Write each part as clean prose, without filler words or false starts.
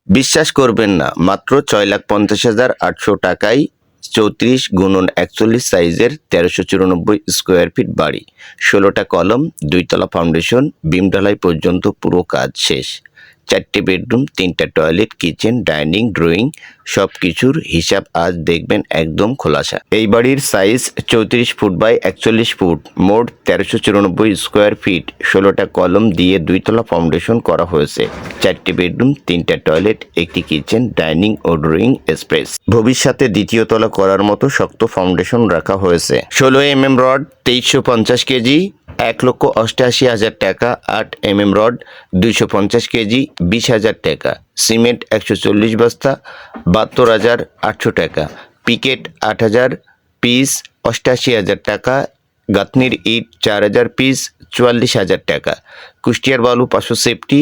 বিশ্বাস করবেন না, মাত্র ৬,৫০,৮০০ টাকায় ৩৪x৪১ সাইজের ১৩৯৪ স্কোয়ার ফিট বাড়ি, ১৬টা কলম, ২তলা ফাউন্ডেশন, বিম ঢালাই পর্যন্ত পুরো কাজ শেষ। ৪টে বেডরুম, ৩টা টয়লেট, কিচেন, ডাইনিং, ড্রয়িং সব কিছুর হিসাব আজ দেখবেন একদম খোলাসা। এই বাড়ির সাইজ ৩৪ ফুট বাই ৪১ ফুট, মোট ১৩৯৪ স্কোয়ার ফিট, ১৬টা কলম দিয়ে ২তলা ফাউন্ডেশন করা হয়েছে। ৪টে বেডরুম, ৩টা টয়লেট, একটি কিচেন, ডাইনিং ও ড্রয়িং স্পেস। ভবিষ্যতে দ্বিতীয় তলা করার মতো শক্ত ফাউন্ডেশন রাখা হয়েছে। ১৬ রড ২৩৫০ কেজি, ১,৮৮,০০০ টাকা। ৮ রড ২৫০ কেজি, ২০,০০০ টাকা। সিমেন্ট ১৪০ বস্তা, ৭২,৮০০ টাকা। পিকেট ৮,০০০ পিস, ৮৮,০০০ টাকা। গাঁথনির ইট ৪,০০০ পিস, ৪৪,০০০ টাকা। কুষ্টিয়ার বালু ৫০০ সেফটি,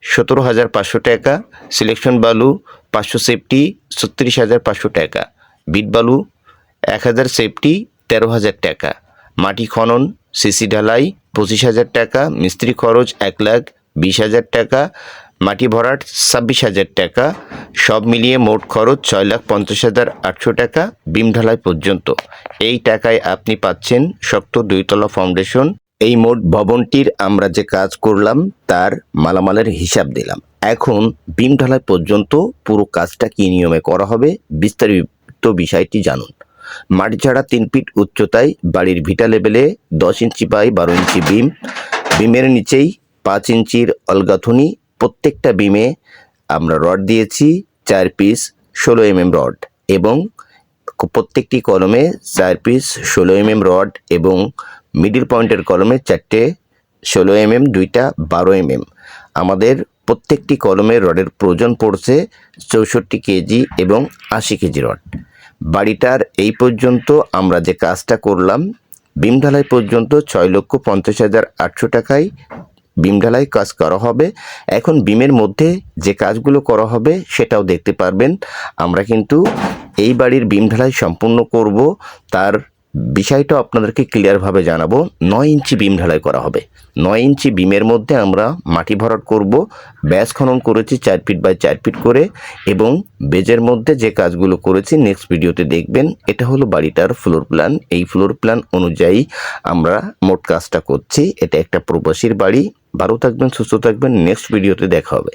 ১৭,৫০০ টাকা। সিলেকশন বালু ৫০০ সেফটি, ৩৬,৫০০ টাকা। বিট বালু ১,০০০ সেফটি, ১৩,০০০ টাকা। মাটি খনন, সিসি ঢালাই ২৫,০০০ টাকা। মিস্ত্রি খরচ ১,২০,০০০ টাকা। মাটি ভরাট ২৬,০০০ টাকা। সব মিলিয়ে মোট খরচ ৬,৫০,৮০০ টাকা বিম ঢালাই পর্যন্ত। এই টাকায় আপনি পাচ্ছেন শক্ত ২তলা ফাউন্ডেশন। এই মোট ভবনটির আমরা যে কাজ করলাম তার মালামালের হিসাব দিলাম। এখন বিম ঢালাই পর্যন্ত পুরো কাজটা কী নিয়মে করা হবে বিস্তারিত বিষয়টি জানুন। মাটি ছাড়া ৩ ফিট উচ্চতায় বাড়ির ভিটা লেভেলে ১০ ইঞ্চি বাই ১২ ইঞ্চি বিম, বিমের নিচেই ৫ ইঞ্চির অলগাথনি। প্রত্যেকটা বিমে আমরা রড দিয়েছি ৪ পিস ১৬ রড এবং প্রত্যেকটি কলমে ৪ পিস ১৬ রড এবং মিডিল পয়েন্টের কলমে ৪টে ১৬ 2টা ১২ আমাদের প্রত্যেকটি কলমের রডের প্রয়োজন পড়ছে ৬৪ কেজি এবং ৮০ কেজি রড। বাড়িটার এই পর্যন্ত আমরা যে কাজটা করলাম বিম ঢালাই পর্যন্ত ৬,৫০,৮০০ টাকায় বিম ঢালাই কাজ করা হবে। এখন বিমের মধ্যে যে কাজগুলো করা হবে সেটাও দেখতে পারবেন। আমরা কিন্তু এই বাড়ির বিম ঢালাই সম্পূর্ণ করব, তার বিষয়টা আপনাদেরকে ক্লিয়ারভাবে জানাবো। ৯ ইঞ্চি বিম ঢালাই করা হবে। ৯ ইঞ্চি বিমের মধ্যে আমরা মাটি ভরাট করব। ব্যাস খনন করেছি ৪ ফিট বাই ৪ ফিট করে এবং বেজের মধ্যে যে কাজগুলো করেছি নেক্সট ভিডিওতে দেখবেন। এটা হলো বাড়িটার ফ্লোর প্ল্যান। এই ফ্লোর প্ল্যান অনুযায়ী আমরা মোট কাজটা করছি। এটা একটা প্রবাসীর বাড়ি। ভালো থাকবেন, সুস্থ থাকবেন। নেক্সট ভিডিওতে দেখা হবে।